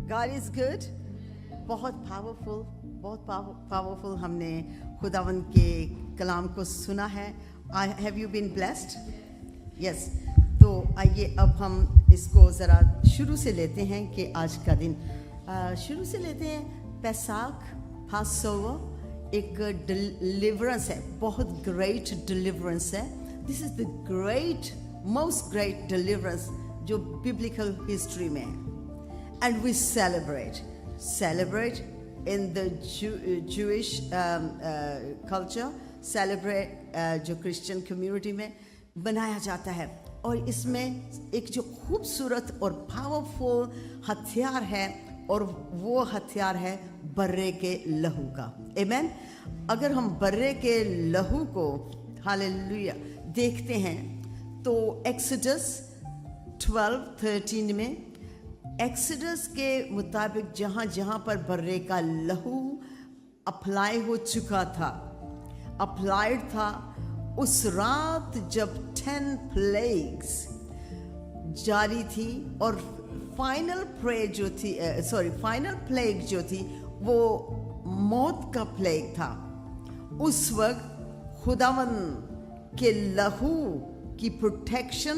God is good. बहुत powerful हमने खुदावंद के कलाम को सुना है. Have you been blessed? Yes. तो आइए अब हम इसको ज़रा शुरू से लेते हैं कि आज का दिन शुरू से लेते हैं. पैसाख, पासओवर एक डिलीवरेंस है, बहुत ग्रेट डिलीवरेंस है. This is the great most great deliverance जो बिब्लिकल हिस्ट्री में है. And we celebrate in the Jewish culture, celebrate जो Christian community में बनाया जाता है. और इसमें एक जो खूबसूरत और पावरफुल हथियार है, और वो हथियार है बर्रे के लहू का. आमेन. अगर हम बर्रे के लहू को हालेलुया देखते हैं तो एक्सोडस 12:13 में एक्सोडस के मुताबिक जहाँ जहाँ पर बर्रे का लहू अप्लाई हो चुका था, अप्लाइड था, उस रात जब 10 प्लेग्स जारी थी और फाइनल प्लेग जो थी वो मौत का प्लेग था. उस वक्त खुदावंद के लहू की प्रोटेक्शन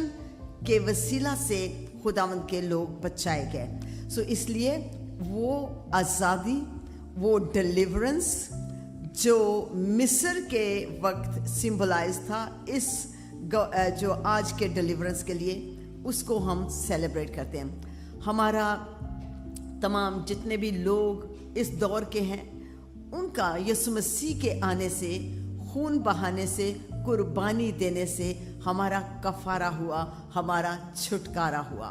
के वसीला से खुदावंद के लोग बचाए गए. सो इसलिए वो आज़ादी, वो डिलीवरेंस जो मिस्र के वक्त सिंबलाइज था, इस जो आज के डिलीवरेंस के लिए उसको हम सेलिब्रेट करते हैं. हमारा तमाम जितने भी लोग इस दौर के हैं उनका यीशु मसीह के आने से, खून बहाने से, कुर्बानी देने से हमारा कफारा हुआ, हमारा छुटकारा हुआ.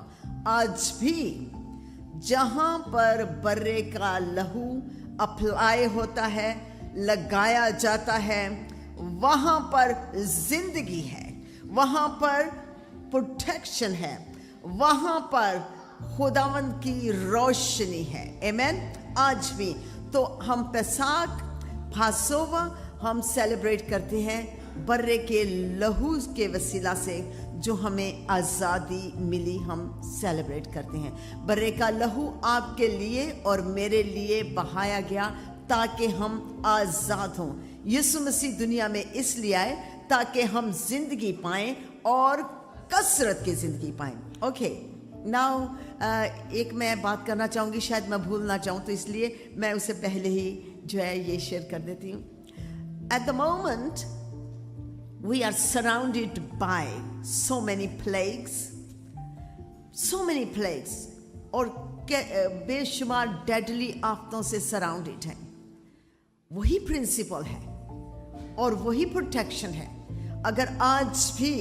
आज भी जहाँ पर बर्रे का लहू अप्लाई होता है, लगाया जाता है, वहाँ पर जिंदगी है, वहाँ पर प्रोटेक्शन है, वहाँ पर खुदावंद की रोशनी है. आमेन. आज भी तो हम पैसाख, पासओवर हम सेलिब्रेट करते हैं बर्रे के लहू के वसीला से जो हमें आज़ादी मिली, हम सेलिब्रेट करते हैं. बर्रे का लहू आपके लिए और मेरे लिए बहाया गया ताकि हम आज़ाद हों. यीशु मसीह दुनिया में इसलिए आए ताकि हम जिंदगी पाएं और कसरत की जिंदगी पाएं. ओके, नाउ एक मैं बात करना चाहूँगी, शायद मैं भूल ना जाऊँ, तो इसलिए मैं उसे पहले ही जो है ये शेयर कर देती हूँ. At the moment, we are surrounded by so many plagues, और बेशुमार डेडली आफतों से सराउंडेड हैं. वही प्रिंसिपल है और वही प्रोटेक्शन है. अगर आज भी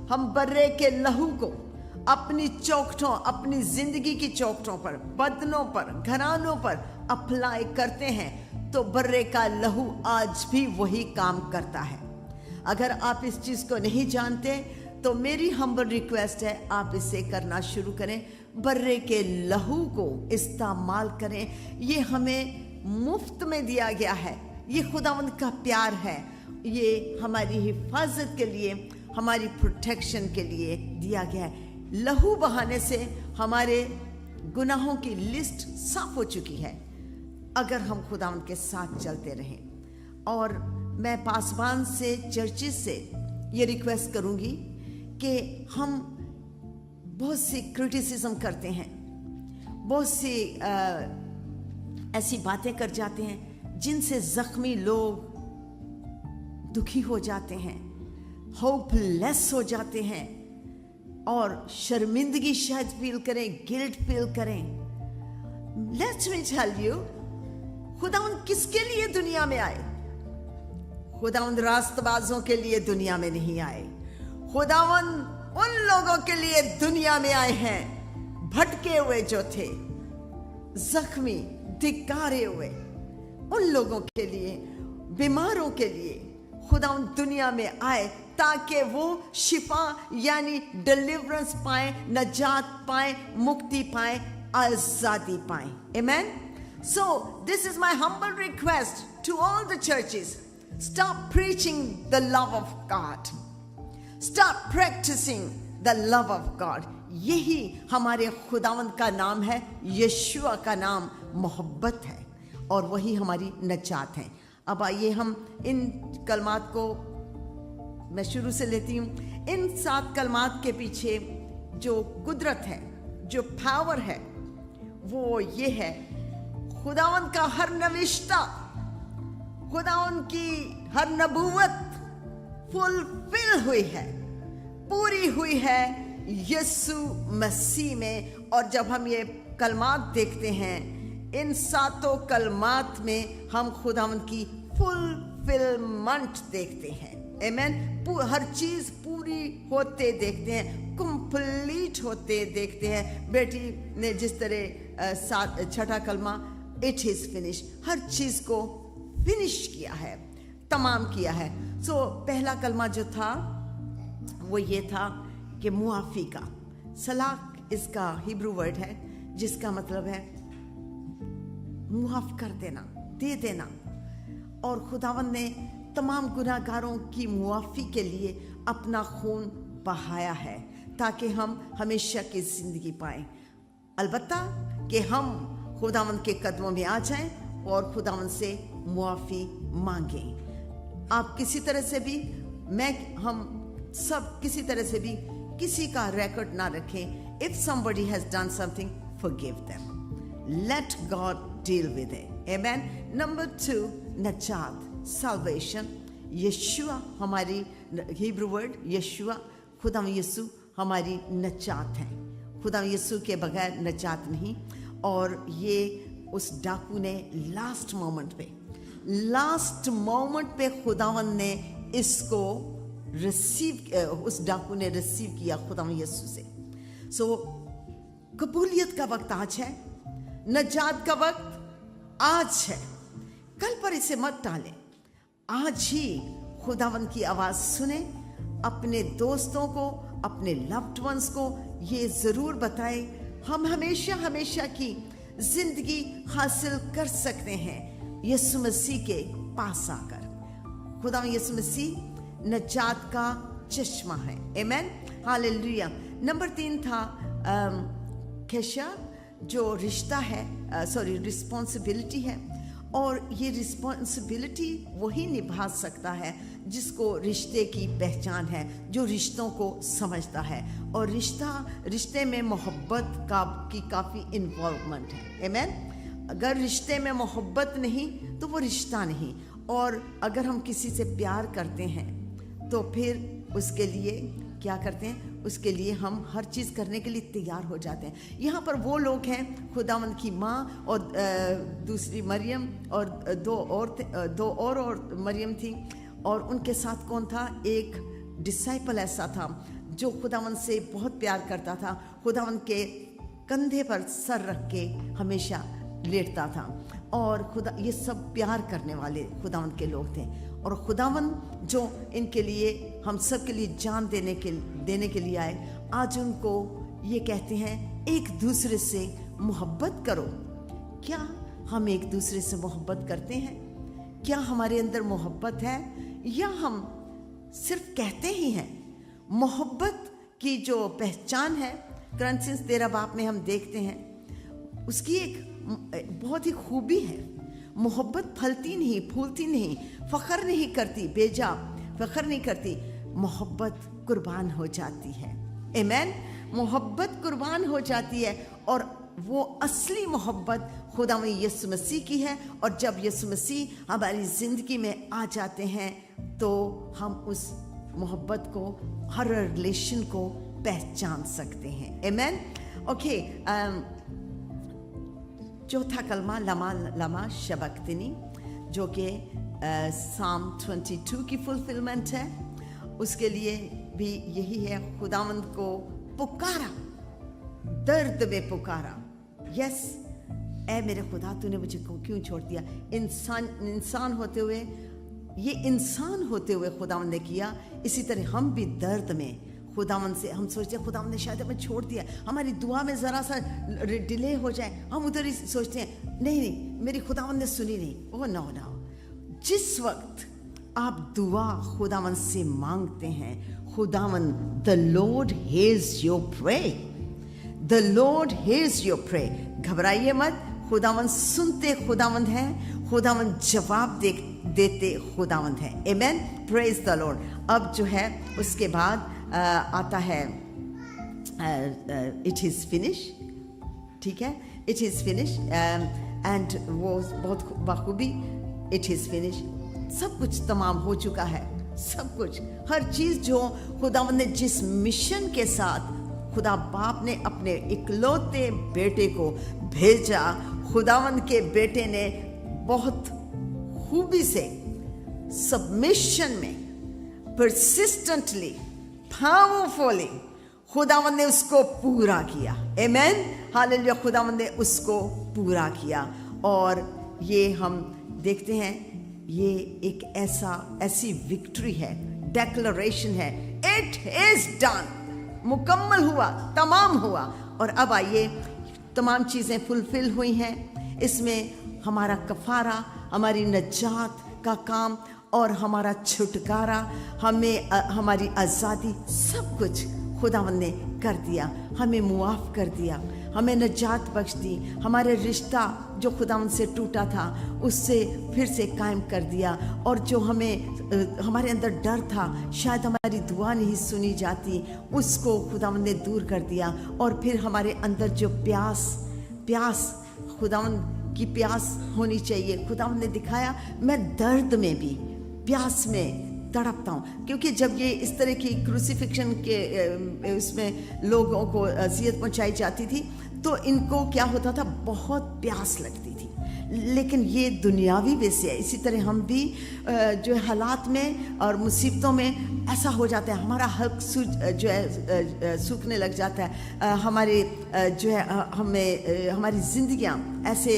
हम बर्रे के लहू को अपनी चौखटों, अपनी जिंदगी की चौखटों पर, बदनों पर, घरानों पर अप्लाई करते हैं तो बर्रे का लहू आज भी वही काम करता है. अगर आप इस चीज़ को नहीं जानते तो मेरी हम्बल रिक्वेस्ट है, आप इसे करना शुरू करें. बर्रे के लहू को इस्तेमाल करें. ये हमें मुफ्त में दिया गया है. ये खुदावंद का प्यार है. ये हमारी हिफाजत के लिए, हमारी प्रोटेक्शन के लिए दिया गया है. लहू बहाने से हमारे गुनाहों की लिस्ट साफ हो चुकी है अगर हम खुदावंद के साथ चलते रहें. और मैं पासबान से, चर्चिस से ये रिक्वेस्ट करूँगी कि हम बहुत सी क्रिटिसिज्म करते हैं, बहुत सी ऐसी बातें कर जाते हैं जिनसे ज़ख्मी लोग दुखी हो जाते हैं, होपलेस हो जाते हैं और शर्मिंदगी शायद फील करें, गिल्ट फील करें. लेट्स मी टेल यू, खुदावंद किसके लिए दुनिया में आए? खुदावंद रास्तबाजों के लिए दुनिया में नहीं आए. खुदावंद उन लोगों के लिए दुनिया में आए हैं भटके हुए जो थे, जख्मी, धिक्कारे हुए, उन लोगों के लिए, बीमारों के लिए खुदावंद दुनिया में आए ताकि वो शिफा यानी डिलीवरेंस पाए, नजात पाए, मुक्ति पाए, आजादी पाए. Amen. So this is my humble request to all the churches. Stop preaching the love of God. Start practicing the love of God. यही हमारे खुदावंद का नाम है, यशुआ का नाम मोहब्बत है, और वही हमारी नजात है। अब आइए हम इन कलमात को मैं शुरू से लेती हूँ। इन 7 कलमात के पीछे जो कुदरत है, जो पावर है, वो ये है, खुदावंद का हर नविश्ता, खुदावंद की हर नबूवत फुलफिल हुई है, पूरी हुई है यीशु मसीह में। और जब हम ये कलमात देखते हैं, इन 7 कलमात में हम खुदावंद की फुलफिलमेंट देखते हैं। आमीन। हर चीज पूरी होते देखते हैं, कंप्लीट होते देखते हैं। बेटी ने जिस तरह 6ठा कलमा, इट इज फिनिश, हर चीज को फिनिश किया है, तमाम किया है। सो पहला कलमा जो था वो ये था कि मुआफी का, सलाह इसका हिब्रू वर्ड है, जिसका मतलब है मुआफ कर देना, दे देना। और खुदावंद ने तमाम गुनाहगारों की मुआफी के लिए अपना खून बहाया है, ताकि हम हमेशा की जिंदगी पाएं। अलबत्ता कि हम खुदावंद के कदमों में आ जाएं और खुदावंद से मुआफी मांगें। आप किसी तरह से भी, हम सब किसी तरह से भी किसी का रिकॉर्ड ना रखें। If somebody has done something, forgive them. Let God deal with it. Amen. Number 2, नजात, salvation. यशुआ हमारी हिब्रू वर्ड यशुआ, खुदा यीशु हमारी नजात है। खुदा यीशु के बगैर नजात नहीं। और ये उस डाकू ने लास्ट मोमेंट पे खुदावंद ने इसको उस डाकू ने रिसीव किया खुदा यीशु से। सो कबूलियत का वक्त आज है, नजात का वक्त आज है। कल पर इसे मत टालें, आज ही खुदावंद की आवाज सुने। अपने दोस्तों को, अपने लव्ड वंस को ये जरूर बताएं, हम हमेशा की जिंदगी हासिल कर सकते हैं यीशु मसीह के पास आकर। खुदा यीशु मसीह नजात का चश्मा है। आमीन, हालेलुया। नंबर 3 था केशा, जो रिश्ता है, रिस्पॉन्सिबिलिटी है। और ये रिस्पॉन्सिबिलिटी वही निभा सकता है जिसको रिश्ते की पहचान है, जो रिश्तों को समझता है। और रिश्ते में मोहब्बत की काफ़ी इन्वॉल्वमेंट है। आमीन। अगर रिश्ते में मोहब्बत नहीं तो वो रिश्ता नहीं। और अगर हम किसी से प्यार करते हैं तो फिर उसके लिए क्या करते हैं? उसके लिए हम हर चीज़ करने के लिए तैयार हो जाते हैं। यहाँ पर वो लोग हैं, खुदावंद की माँ और दूसरी मरियम, और दो और मरियम थी। और उनके साथ कौन था? एक डिसाइपल ऐसा था जो खुदावंद से बहुत प्यार करता था, खुदावंद के कंधे पर सर रख के हमेशा लेटता था। और ये सब प्यार करने वाले खुदावंद के लोग थे। और खुदावंद जो इनके लिए, हम सब के लिए जान देने के लिए आए, आज उनको ये कहते हैं एक दूसरे से मोहब्बत करो। क्या हम एक दूसरे से मोहब्बत करते हैं? क्या हमारे अंदर मोहब्बत है, या हम सिर्फ कहते ही हैं? मोहब्बत की जो पहचान है, क्रंथियंस 13 बाब में हम देखते हैं, उसकी एक बहुत ही खूबी है। मोहब्बत फलती नहीं, फूलती नहीं, फख्र नहीं करती, बेजा फख्र नहीं करती। मोहब्बत कुर्बान हो जाती है। आमीन। मोहब्बत कुर्बान हो जाती है, और वो असली मोहब्बत खुदा में यीशु मसीह की है। और जब यीशु मसीह हमारी ज़िंदगी में आ जाते हैं तो हम उस मोहब्बत को, हर रिलेशन को पहचान सकते हैं। आमीन। ओके, चौथा कलमा लमा शबक्तनी, जो कि साम 22 की फुलफिलमेंट है। उसके लिए भी यही है, खुदावंद को पुकारा, दर्द में पुकारा। यस, ऐ मेरे खुदा, तूने मुझे क्यों छोड़ दिया? इंसान होते हुए, ये इंसान होते हुए खुदावंद ने किया। इसी तरह हम भी दर्द में खुदावंद से, हम सोचते हैं खुदावंद ने शायद हमें छोड़ दिया, हमारी दुआ में ज़रा सा डिले हो जाए, हम उधर ही सोचते हैं नहीं मेरी खुदावंद ने सुनी नहीं। Oh no. जिस वक्त आप दुआ खुदावंद से मांगते हैं, खुदावंद, the lord hears your prayer. The lord hears your prayer. घबराइए मत, खुदावंद सुनते खुदावंद हैं, खुदावंद जवाब देते खुदावंद हैं. Amen. Praise the Lord. अब जो है उसके बाद आता है it is finished. ठीक है, it is finished. And वो बहुत बखूबी it is finished. सब कुछ तमाम हो चुका है, सब कुछ, हर चीज़ जो खुदावंद ने जिस मिशन के साथ खुदा बाप ने अपने इकलौते बेटे को भेजा, खुदावंद के बेटे ने बहुत खूबी से सबमिशन में persistently, powerfully खुदावंद ने उसको पूरा किया. आमीन, हालेलुया. खुदावंद ने उसको पूरा किया. और ये हम देखते हैं, ये एक ऐसी विक्ट्री है, डेक्लरेशन है. इट इज डन, मुकम्मल हुआ, तमाम हुआ. और अब आइए, तमाम चीज़ें फुलफिल हुई हैं. इसमें हमारा कफारा, हमारी नजात का काम और हमारा छुटकारा, हमें हमारी आज़ादी, सब कुछ खुदावंद ने कर दिया. हमें मुआफ़ कर दिया, हमें नजात बख्श दी. हमारे रिश्ता जो खुदावंद से टूटा था उससे फिर से कायम कर दिया. और जो हमारे अंदर डर था, शायद हमारी दुआ नहीं सुनी जाती, उसको खुदावंद ने दूर कर दिया. और फिर हमारे अंदर जो प्यास खुदावंद की प्यास होनी चाहिए, खुदावंद ने दिखाया, मैं दर्द में भी, प्यास में तड़पता हूँ. क्योंकि जब ये इस तरह की क्रूसिफिक्शन के उसमें लोगों को अज़ियत पहुँचाई जाती थी, तो इनको क्या होता था, बहुत प्यास लगती थी. लेकिन ये दुनियावी वैसे है. इसी तरह हम भी जो हालात में और मुसीबतों में ऐसा हो जाता है, हमारा हक जो है सूखने लग जाता है. हमारे जो है हमारी ज़िंदगियाँ ऐसे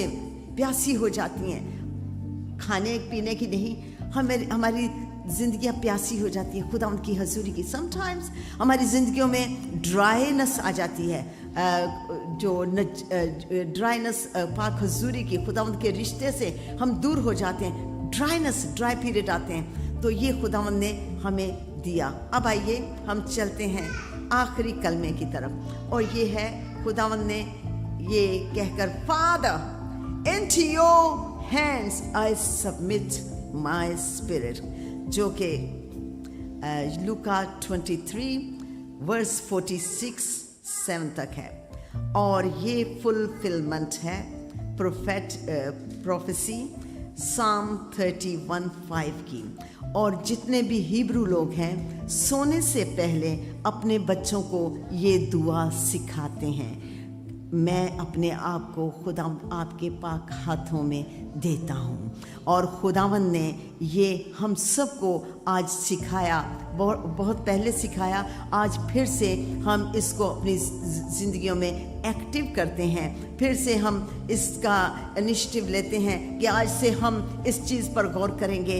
प्यासी हो जाती हैं, खाने पीने की नहीं, हमारी ज़िंदगियाँ प्यासी हो जाती है खुदावंद की हजूरी की. समटाइम्स हमारी ज़िंदगियों में ड्राइनेस आ जाती है, जो ड्राइनेस पाक हजूरी की, खुदावंद के रिश्ते से हम दूर हो जाते हैं, ड्राई पीरियड आते हैं. तो ये खुदावंद ने हमें दिया. अब आइए हम चलते हैं आखिरी कलमे की तरफ, और ये है खुदावंद ने ये कहकर, father into your hands I submit my spirit, जो कि लूका 23 वर्स 46-7 तक है. और ये फुलफिलमेंट है प्रोफेसी साम 31:5 की. और जितने भी हिब्रू लोग हैं, सोने से पहले अपने बच्चों को ये दुआ सिखाते हैं, मैं अपने आप को खुदा आपके पाक हाथों में देता हूँ. और खुदावंद ने ये हम सबको आज सिखाया, बहुत पहले सिखाया, आज फिर से हम इसको अपनी ज़िंदगियों में एक्टिव करते हैं. फिर से हम इसका इनिशिएटिव लेते हैं कि आज से हम इस चीज़ पर गौर करेंगे,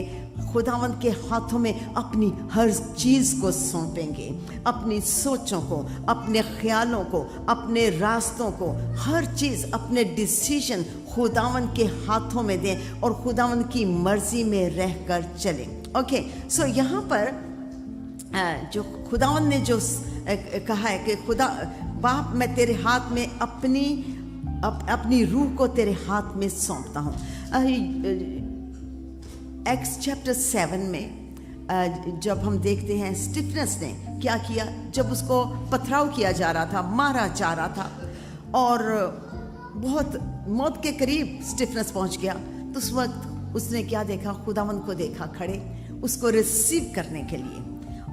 खुदावंद के हाथों में अपनी हर चीज़ को सौंपेंगे, अपनी सोचों को, अपने ख्यालों को, अपने रास्तों को, हर चीज़, अपने डिसीजन खुदावंद के हाथों में दें और खुदावंद की मर्जी में रहकर चलें. ओके, सो यहाँ पर जो खुदावंद ने जो कहा है कि खुदा बाप, मैं तेरे हाथ में अपनी रूह को तेरे हाथ में सौंपता हूँ. एक्स चैप्टर 7 में जब हम देखते हैं, स्टिफनेस ने क्या किया, जब उसको पथराव किया जा रहा था, मारा जा रहा था और बहुत मौत के करीब स्टिफनेस पहुंच गया, तो उस वक्त उसने क्या देखा, खुदावंद को देखा खड़े उसको रिसीव करने के लिए.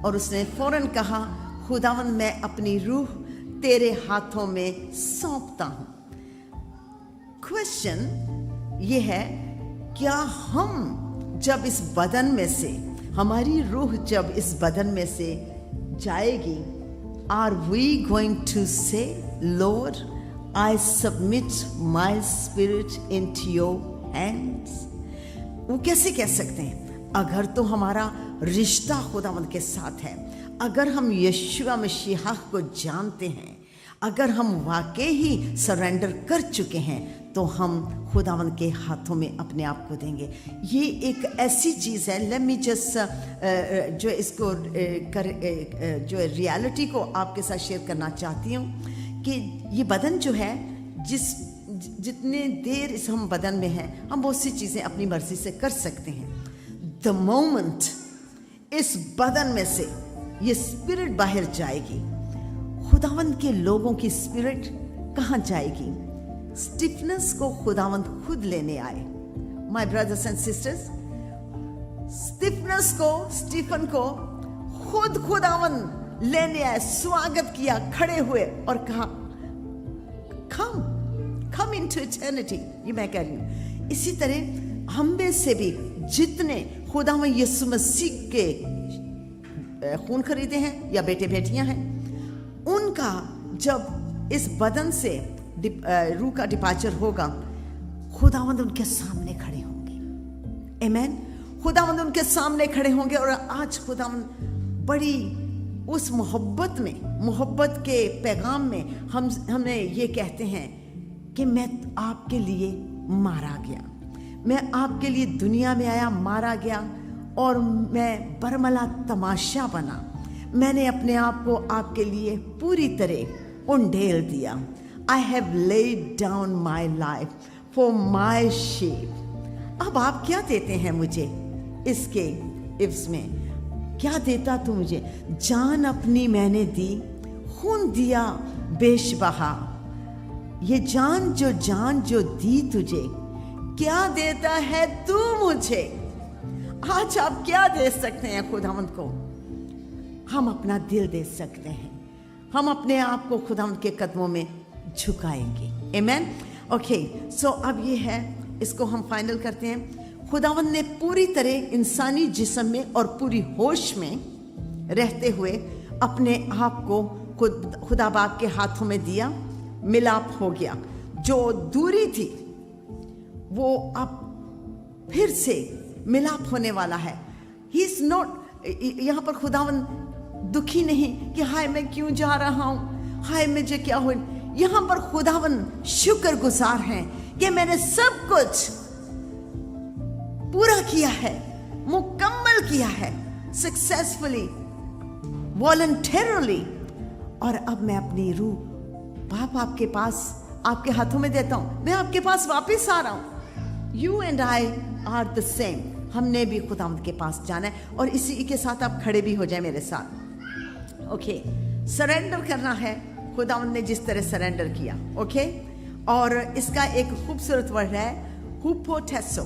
और उसने फौरन कहा, खुदावंद मैं अपनी रूह तेरे हाथों में सौंपता हूँ. क्वेश्चन ये है, क्या हम जब इस बदन में से, हमारी रूह जब इस बदन में से जाएगी, आर वी गोइंग टू से, Lord I submit my spirit into your hands? वो कैसे कह सकते हैं? अगर तो हमारा रिश्ता खुदावंद के साथ है, अगर हम यीशु मसीह को जानते हैं, अगर हम वाकई ही सरेंडर कर चुके हैं, तो हम खुदावंद के हाथों में अपने आप को देंगे. ये एक ऐसी चीज़ है, लेट मी जस्ट जो इसको जो रियलिटी को आपके साथ शेयर करना चाहती हूँ کہ یہ بدن جو ہے جتنے دیر اس ہم بدن میں ہیں ہم بہت سی چیزیں اپنی مرضی سے کر سکتے ہیں. دا مومنٹ اس بدن میں سے یہ اسپرٹ باہر جائے گی, خداوند کے لوگوں کی اسپرٹ کہاں جائے گی؟ اسٹیفنس کو خداوند خود لینے آئے. My brothers and sisters, Stephen کو خود خداوند لینے آئے, سواگت کیا کھڑے ہوئے اور کہا come into eternity. یہ میں کہہ رہی ہوں. اسی طرح ہم میں سے بھی جتنے خداوند یسوع مسیح کے خون خریدے ہیں یا بیٹے بیٹیاں ہیں, ان کا جب اس بدن سے روح کا ڈپارچر ہوگا, خداوند ان کے سامنے کھڑے ہوں گے. آمین. خداوند ان کے سامنے کھڑے ہوں گے. اور آج خداوند بڑی اس محبت کے پیغام میں ہمیں یہ کہتے ہیں کہ میں آپ کے لیے مارا گیا, میں آپ کے لیے دنیا میں آیا, مارا گیا, اور میں برملا تماشا بنا. میں نے اپنے آپ کو آپ کے لیے پوری طرح انڈھیل دیا. I have laid down my life for my sheep. اب آپ کیا دیتے ہیں مجھے اس کے عوض میں؟ کیا دیتا تو مجھے؟ جان اپنی میں نے دی, خون دیا بیش بہا. یہ جان جو دی تجھے, کیا دیتا ہے تو مجھے؟ آج آپ کیا دے سکتے ہیں خداوند کو؟ ہم اپنا دل دے سکتے ہیں. ہم اپنے آپ کو خداوند کے قدموں میں جھکائیں گے. آمین. اوکے, سو اب یہ ہے, اس کو ہم فائنل کرتے ہیں. خداوند نے پوری طرح انسانی جسم میں اور پوری ہوش میں رہتے ہوئے اپنے آپ کو خدا باپ کے ہاتھوں میں دیا. ملاپ ہو گیا. جو دوری تھی وہ اب پھر سے ملاپ ہونے والا ہے. ہی از ناٹ, یہاں پر خداوند دکھی نہیں کہ ہائے میں کیوں جا رہا ہوں, ہائے مجھے کیا ہو. یہاں پر خداوند شکر گزار ہیں کہ میں نے سب کچھ پورا کیا ہے, مکمل کیا ہے, سکسیسفلی, والنٹیرلی. اور اب میں اپنی روح باپ آپ کے پاس, آپ کے ہاتھوں میں دیتا ہوں. میں آپ کے پاس واپس آ رہا ہوں. You and I are the same. ہم نے بھی خداوند کے پاس جانا ہے. اور اسی کے ساتھ آپ کھڑے بھی ہو جائیں میرے ساتھ. اوکے, سرینڈر کرنا ہے خداوند نے جس طرح سرینڈر کیا. اوکے, اور اس کا ایک خوبصورت ورڈ ہے ہوپوٹیسو.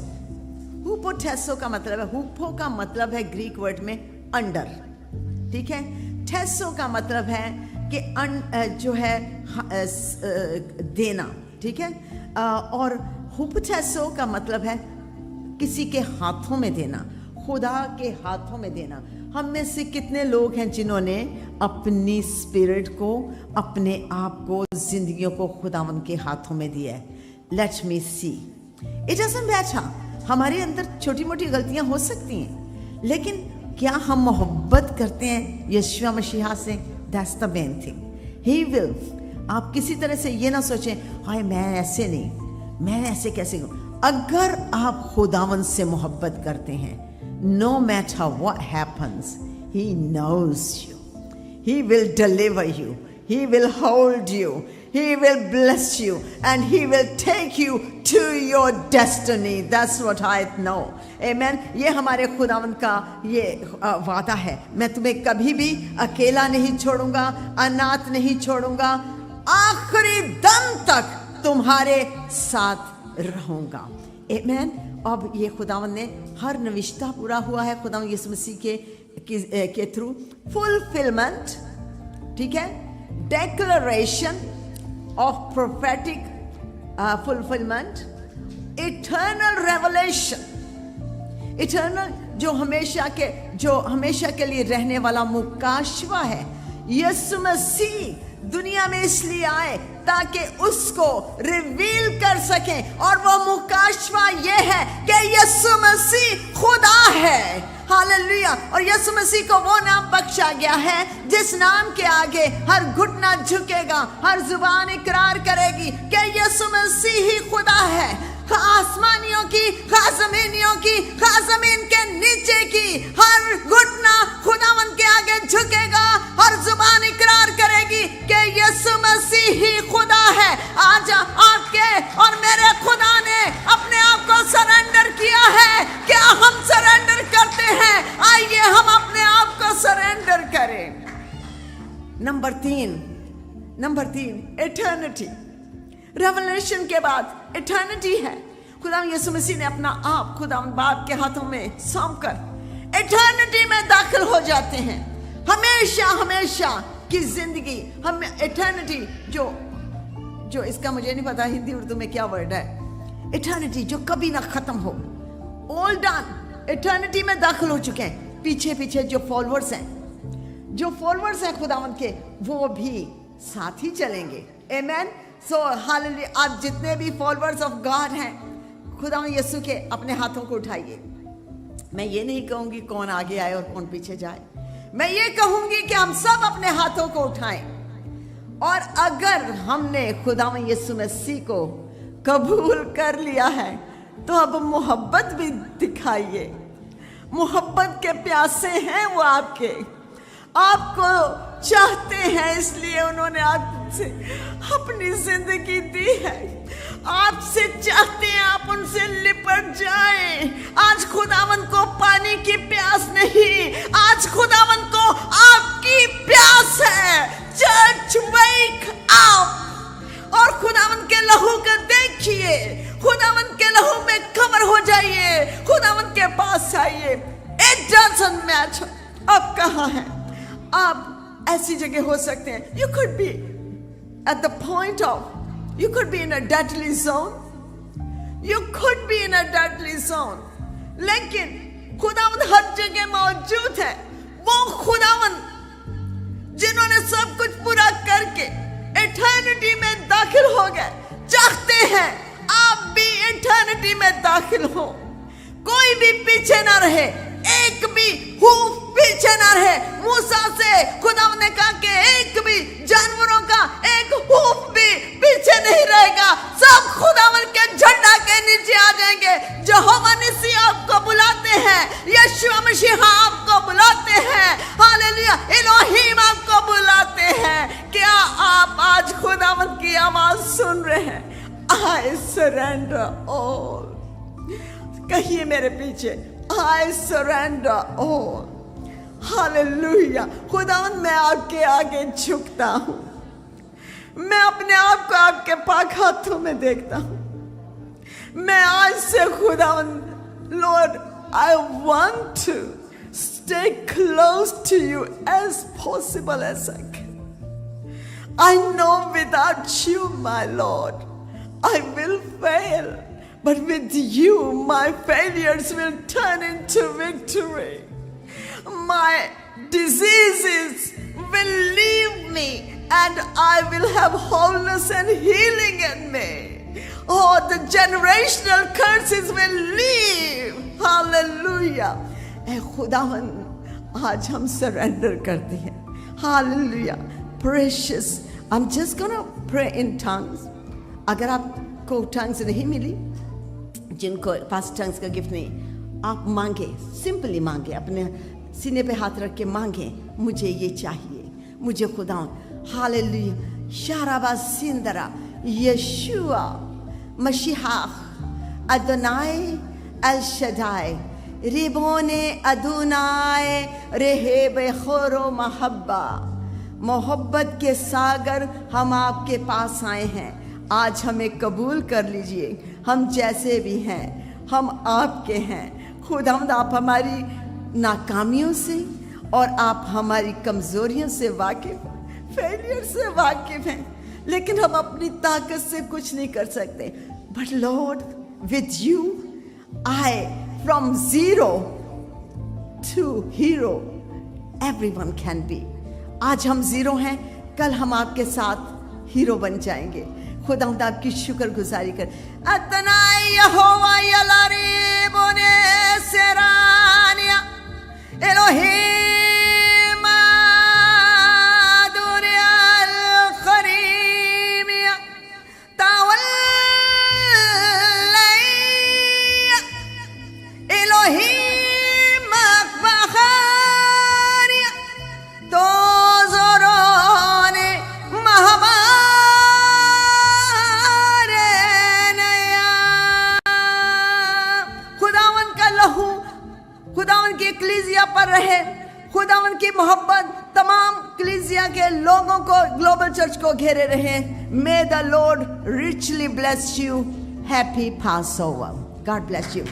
ہوپوٹیسو کا مطلب ہے, ہوپو کا مطلب ہے گریک ورڈ میں انڈر, ٹھیک ہے. ٹیسو کا مطلب ہے کہ جو ہے دینا, ٹھیک ہے. اور ہوپوٹیسو کا مطلب ہے کسی کے ہاتھوں میں دینا, خدا کے ہاتھوں میں دینا. ہم میں سے کتنے لوگ ہیں جنہوں نے اپنی اسپرٹ کو, اپنے آپ کو, زندگیوں کو خداوند کے ہاتھوں میں دیا ہے. Let me see. It doesn't matter, ہمارے اندر چھوٹی موٹی غلطیاں ہو سکتی ہیں, لیکن کیا ہم محبت کرتے ہیں یشوع مسیح سے؟ That's the main thing. He will. آپ کسی طرح سے یہ نہ سوچیں ہائے میں ایسے نہیں, میں ایسے کیسے ہوں. اگر آپ خداوند سے محبت کرتے ہیں, no matter what happens, he knows you. He will deliver you. He will hold you. He will bless you. And he will take you to your destiny. That's what I know. Amen. یہ ہمارے خداوند کا یہ وعدہ ہے, میں تمہیں کبھی بھی اکیلا نہیں چھوڑوں گا, انات نہیں چھوڑوں گا, آخری دم تک تمہارے ساتھ رہوں گا. Amen. اب یہ خداوند نے ہر نوشتہ پورا ہوا ہے خداوند یسوع مسیح کے تھرو. فلفلمنٹ, ٹھیک ہے, declaration of prophetic fulfilment, eternal revelation, eternal جو ہمیشہ کے لیے رہنے والا مکاشفہ ہے. یسوع مسیح دنیا میں اس لیے آئے تاکہ اس کو ریویل کر سکیں, اور وہ مکاشفہ یہ ہے کہ یسوع مسیح خدا ہے. ہاللویا. اور یسوع مسیح کو وہ نام بخشا گیا ہے جس نام کے آگے ہر گھٹنا جھکے گا, ہر زبان اقرار کرے گی کہ یسوع مسیح ہی خدا ہے. آسمانیوں کی, زمینیوں کی, زمین کے نیچے کی ہر گھٹنا خداوند کے آگے جھکے گا, ہر زبان اقرار کرے گی کہ یسوع مسیح ہی नंबर तीन इटर्निटी। रेवलेशन के बाद इटर्निटी है। खुदा यीशु मसीह ने अपना आप खुदा बाप के हाथों में सौंप कर इटर्निटी में दाखिल हो जाते हैं। हमेशा की जिंदगी, हम इटर्निटी जो इसका मुझे नहीं पता हिंदी उर्दू में क्या वर्ड है, इटर्निटी जो कभी ना खत्म हो, ऑल डन, इटर्निटी में दाखिल हो चुके हैं। पीछे जो फॉलोअर्स हैं खुदावंद के, वो भी साथ ही चलेंगे। आमेन। सो हालेलुया। आप जितने भी फॉलोअर्स ऑफ गॉड हैं, खुदावंद यीशु के अपने हाथों को उठाइए। मैं ये नहीं कहूंगी कौन आगे आए और कौन पीछे जाए, मैं ये कहूंगी कि हम सब अपने हाथों को उठाएं। और अगर हमने खुदावंद यीशु मसीह को कबूल कर लिया है तो अब मोहब्बत भी दिखाइए। मोहब्बत के प्यासे हैं वो, आपको चाहते हैं, इसलिए उन्होंने आपसे अपनी जिंदगी दी है। आपसे चाहते हैं आप उनसे लिपट जाएं। आज खुदावन को पानी की प्यास नहीं, आज खुदावन को आपकी प्यास है। चर्च वेक अप और खुदावन के लहू को देखिए, खुदावन के लहू में कवर हो जाइए, खुदावन के पास आइए। इट डजंट मैटर आप कहाँ हैं। आप ऐसी जगह हो सकते हैं, you could be at the point of, you could be in a deadly zone, you could be in a deadly zone, लेकिन खुदावंद हर जगह मौजूद है। वो खुदावंद जिन्होंने सब कुछ पूरा करके इटर्निटी में दाखिल हो गए, चाहते हैं आप भी इटर्निटी में दाखिल हो। कोई भी पीछे ना रहे, एक भी हूफ पीछे ना रहे। मूसा से खुदावंद ने कहा कि एक भी जानवरों का एक हूफ भी पीछे नहीं रहेगा, सब खुदावंद के झंडा के नीचे आ जाएंगे। यहोवा निसी आपको बुलाते हैं, यीशु मसीह आपको बुलाते हैं, हालेलुया, इलोहीम आपको बुलाते हैं। क्या आप आज खुदावंद की आवाज सुन रहे हैं? I surrender all। कहिए मेरे पीछे, I surrender all। हालेलुया। खुदावंद मैं आपके आगे झुकता हूँ, मैं अपने आप को आपके पाक हाथों में देखता हूँ। मैं आज से खुदावंद, Lord, I want to stay close to you as possible as I can। I know without you, my Lord, I will fail, but with you, my failures will turn into victory। My diseases will leave me and I will have wholeness and healing in me। Oh, the generational curses will leave। Hallelujah। ए खुदावन आज हम surrender करते हैं। Hallelujah। Precious। I'm just gonna pray in tongues। अगर आपको tongues नहीं मिली, जिनको पास tongues का गिफ्ट नहीं, आप मांगे, सिंपली मांगे, अपने सीने पे हाथ रख के मांगे, मुझे ये चाहिए, मुझे खुदावन। हालेलुया। शाराबा सिंदरा, यशुआ मशीहा, अदोनाय अल शदाय, रिबोने अदुनाय, रेहेबे खोरो महब्बा। मोहब्बत के सागर हम आपके पास आए हैं, आज हमें कबूल कर लीजिए। हम जैसे भी हैं, हम आपके हैं। खुदावंद आप हमारी नाकामियों से और आप हमारी कमजोरियों से वाकिफ, फेलियर से वाकिफ हैं, लेकिन हम अपनी ताकत से कुछ नहीं कर सकते। But lord, with you I from zero to hero everyone can be. आज हम जीरो हैं, कल हम आपके साथ हीरो बन जाएंगे। खुदावंद आपकी शुक्रगुजारी कर। अतनाई यहोवा यलारी बोने सेरानिया एलोहीम दुनियाल खरीमिया तावल्लैया एलोहीम बखारिया तो ज़ोरोने महामारे नया। खुदावन का लहू खुदावन की एक्लीसिया पर रहे, खुदावन की मोहब्बत तमाम कलीसिया के लोगों को, ग्लोबल चर्च को घेरे रहे. May the Lord richly bless you. Happy Passover. God bless you.